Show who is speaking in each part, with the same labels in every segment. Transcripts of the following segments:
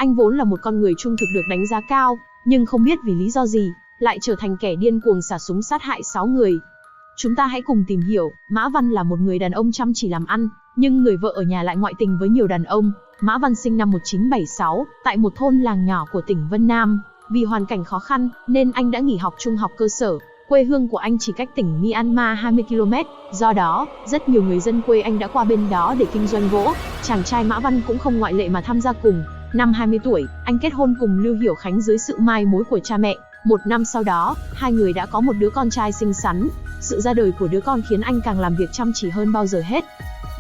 Speaker 1: Anh vốn là một con người trung thực được đánh giá cao, nhưng không biết vì lý do gì, lại trở thành kẻ điên cuồng xả súng sát hại 6 người. Chúng ta hãy cùng tìm hiểu, Mã Văn là một người đàn ông chăm chỉ làm ăn, nhưng người vợ ở nhà lại ngoại tình với nhiều đàn ông. Mã Văn sinh năm 1976, tại một thôn làng nhỏ của tỉnh Vân Nam. Vì hoàn cảnh khó khăn, nên anh đã nghỉ học trung học cơ sở. Quê hương của anh chỉ cách tỉnh Myanmar 20 km, do đó, rất nhiều người dân quê anh đã qua bên đó để kinh doanh gỗ. Chàng trai Mã Văn cũng không ngoại lệ mà tham gia cùng. Năm 20 tuổi, anh kết hôn cùng Lưu Hiểu Khánh dưới sự mai mối của cha mẹ. Một năm sau đó, hai người đã có một đứa con trai xinh xắn. Sự ra đời của đứa con khiến anh càng làm việc chăm chỉ hơn bao giờ hết.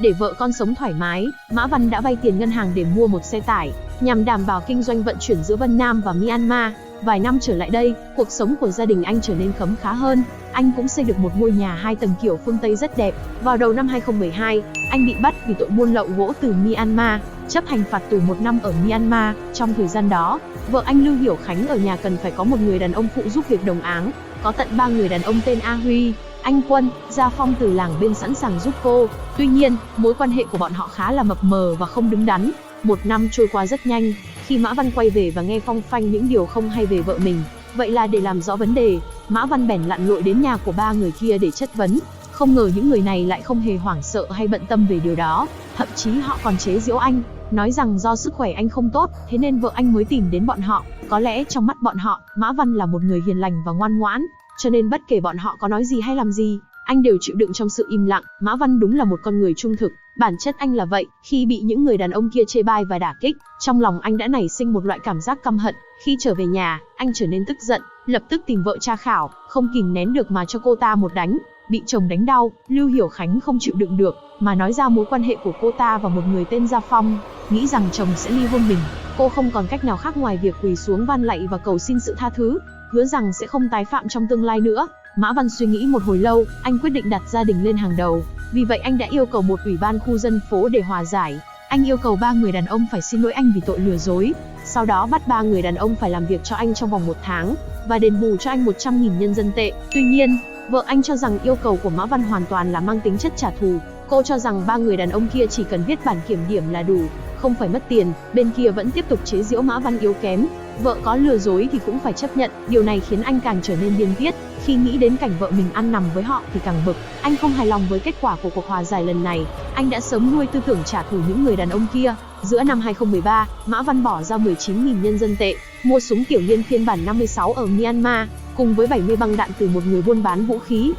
Speaker 1: Để vợ con sống thoải mái, Mã Văn đã vay tiền ngân hàng để mua một xe tải, nhằm đảm bảo kinh doanh vận chuyển giữa Vân Nam và Myanmar. Vài năm trở lại đây, cuộc sống của gia đình anh trở nên khấm khá hơn. Anh cũng xây được một ngôi nhà 2 tầng kiểu phương Tây rất đẹp. Vào đầu năm 2012, anh bị bắt vì tội buôn lậu gỗ từ Myanmar, chấp hành phạt tù 1 năm ở Myanmar. Trong thời gian đó, vợ anh Lưu Hiểu Khánh ở nhà cần phải có một người đàn ông phụ giúp việc đồng áng. Có tận 3 người đàn ông tên A Huy, Anh Quân, Gia Phong từ làng bên sẵn sàng giúp cô. Tuy nhiên, mối quan hệ của bọn họ khá là mập mờ và không đứng đắn. 1 năm trôi qua rất nhanh, khi Mã Văn quay về và nghe phong phanh những điều không hay về vợ mình. Vậy là để làm rõ vấn đề, Mã Văn bèn lặn lội đến nhà của 3 người kia để chất vấn. Không ngờ những người này lại không hề hoảng sợ hay bận tâm về điều đó. Thậm chí họ còn chế giễu anh, nói rằng do sức khỏe anh không tốt, thế nên vợ anh mới tìm đến bọn họ. Có lẽ trong mắt bọn họ, Mã Văn là một người hiền lành và ngoan ngoãn, cho nên bất kể bọn họ có nói gì hay làm gì, anh đều chịu đựng trong sự im lặng. Mã Văn đúng là một con người trung thực, bản chất anh là vậy. Khi bị những người đàn ông kia chê bai và đả kích, trong lòng anh đã nảy sinh một loại cảm giác căm hận. Khi trở về nhà, anh trở nên tức giận, lập tức tìm vợ tra khảo, không kìm nén được mà cho cô ta một đánh. Bị chồng đánh đau, Lưu Hiểu Khánh không chịu đựng được, mà nói ra mối quan hệ của cô ta và một người tên Gia Phong, nghĩ rằng chồng sẽ ly hôn mình. Cô không còn cách nào khác ngoài việc quỳ xuống van lạy và cầu xin sự tha thứ, hứa rằng sẽ không tái phạm trong tương lai nữa. Mã Văn suy nghĩ một hồi lâu, anh quyết định đặt gia đình lên hàng đầu. Vì vậy anh đã yêu cầu một ủy ban khu dân phố để hòa giải. Anh yêu cầu 3 người đàn ông phải xin lỗi anh vì tội lừa dối. Sau đó bắt 3 người đàn ông phải làm việc cho anh trong vòng 1 tháng và đền bù cho anh 100.000 nhân dân tệ. Tuy nhiên, vợ anh cho rằng yêu cầu của Mã Văn hoàn toàn là mang tính chất trả thù. Cô cho rằng 3 người đàn ông kia chỉ cần viết bản kiểm điểm là đủ, không phải mất tiền. Bên kia vẫn tiếp tục chế giễu Mã Văn yếu kém. Vợ có lừa dối thì cũng phải chấp nhận. Điều này khiến anh càng trở nên điên tiết. Khi nghĩ đến cảnh vợ mình ăn nằm với họ thì càng bực. Anh không hài lòng với kết quả của cuộc hòa giải lần này. Anh đã sớm nuôi tư tưởng trả thù những người đàn ông kia. Giữa năm 2013, Mã Văn bỏ ra 19.000 nhân dân tệ, mua súng tiểu liên phiên bản 56 ở Myanmar, cùng với 70 băng đạn từ một người buôn bán vũ khí.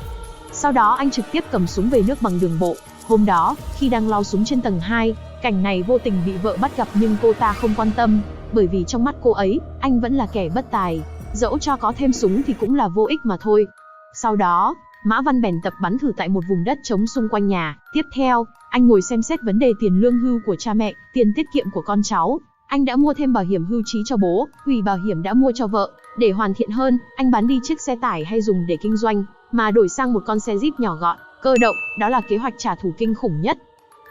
Speaker 1: Sau đó anh trực tiếp cầm súng về nước bằng đường bộ. Hôm đó, khi đang lau súng trên tầng 2, cảnh này vô tình bị vợ bắt gặp nhưng cô ta không quan tâm, bởi vì trong mắt cô ấy, anh vẫn là kẻ bất tài, dẫu cho có thêm súng thì cũng là vô ích mà thôi. Sau đó, Mã Văn bèn tập bắn thử tại một vùng đất trống xung quanh nhà. Tiếp theo, anh ngồi xem xét vấn đề tiền lương hưu của cha mẹ, tiền tiết kiệm của con cháu. Anh đã mua thêm bảo hiểm hưu trí cho bố, hủy bảo hiểm đã mua cho vợ. Để hoàn thiện hơn, anh bán đi chiếc xe tải hay dùng để kinh doanh, mà đổi sang một con xe Jeep nhỏ gọn, cơ động. Đó là kế hoạch trả thù kinh khủng nhất.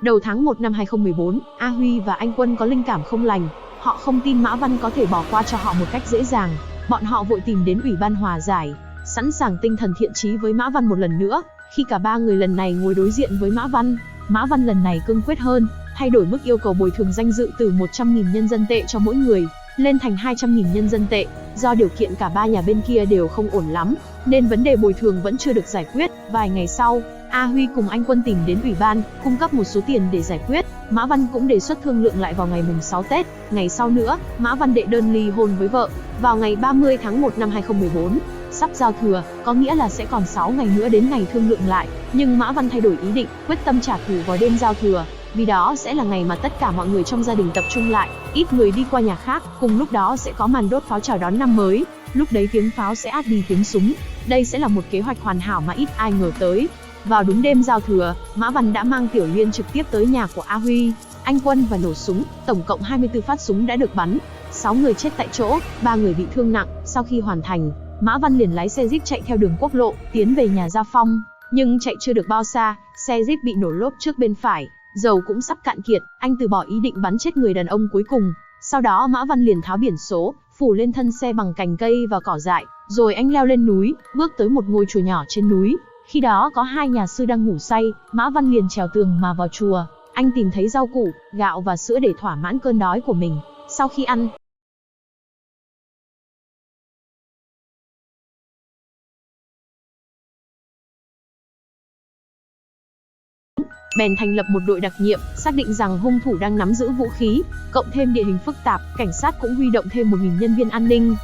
Speaker 1: Đầu tháng 1 năm 2014, A Huy và Anh Quân có linh cảm không lành. Họ không tin Mã Văn có thể bỏ qua cho họ một cách dễ dàng. Bọn họ vội tìm đến ủy ban hòa giải, sẵn sàng tinh thần thiện chí với Mã Văn một lần nữa. Khi cả 3 người lần này ngồi đối diện với Mã Văn lần này cương quyết hơn, thay đổi mức yêu cầu bồi thường danh dự từ 100.000 nhân dân tệ cho mỗi người lên thành 200.000 nhân dân tệ. Do điều kiện cả 3 nhà bên kia đều không ổn lắm, nên vấn đề bồi thường vẫn chưa được giải quyết. Vài ngày sau, A Huy cùng Anh Quân tìm đến ủy ban, cung cấp một số tiền để giải quyết. Mã Văn cũng đề xuất thương lượng lại vào ngày mùng 6 Tết. Ngày sau nữa, Mã Văn đệ đơn ly hôn với vợ. Vào ngày 30 tháng 1 năm 2014, sắp giao thừa, có nghĩa là sẽ còn 6 ngày nữa đến ngày thương lượng lại. Nhưng Mã Văn thay đổi ý định, quyết tâm trả thù vào đêm giao thừa. Vì đó sẽ là ngày mà tất cả mọi người trong gia đình tập trung lại, ít người đi qua nhà khác. Cùng lúc đó sẽ có màn đốt pháo chào đón năm mới. Lúc đấy tiếng pháo sẽ át đi tiếng súng. Đây sẽ là một kế hoạch hoàn hảo mà ít ai ngờ tới. Vào đúng đêm giao thừa, Mã Văn đã mang tiểu liên trực tiếp tới nhà của A Huy, Anh Quân và nổ súng. Tổng cộng 24 phát súng đã được bắn, 6 người chết tại chỗ, 3 người bị thương nặng. Sau khi hoàn thành, Mã Văn liền lái xe Jeep chạy theo đường quốc lộ, tiến về nhà Gia Phong. Nhưng chạy chưa được bao xa, xe Jeep bị nổ lốp trước bên phải, dầu cũng sắp cạn kiệt. Anh từ bỏ ý định bắn chết người đàn ông cuối cùng. Sau đó Mã Văn liền tháo biển số, phủ lên thân xe bằng cành cây và cỏ dại, rồi anh leo lên núi, bước tới một ngôi chùa nhỏ trên núi. Khi đó có 2 nhà sư đang ngủ say, Mã Văn liền trèo tường mà vào chùa. Anh tìm thấy rau củ, gạo và sữa để thỏa mãn cơn đói của mình. Sau khi ăn bèn thành lập một đội đặc nhiệm, xác định rằng hung thủ đang nắm giữ vũ khí, cộng thêm địa hình phức tạp, cảnh sát cũng huy động thêm 1000 nhân viên an ninh.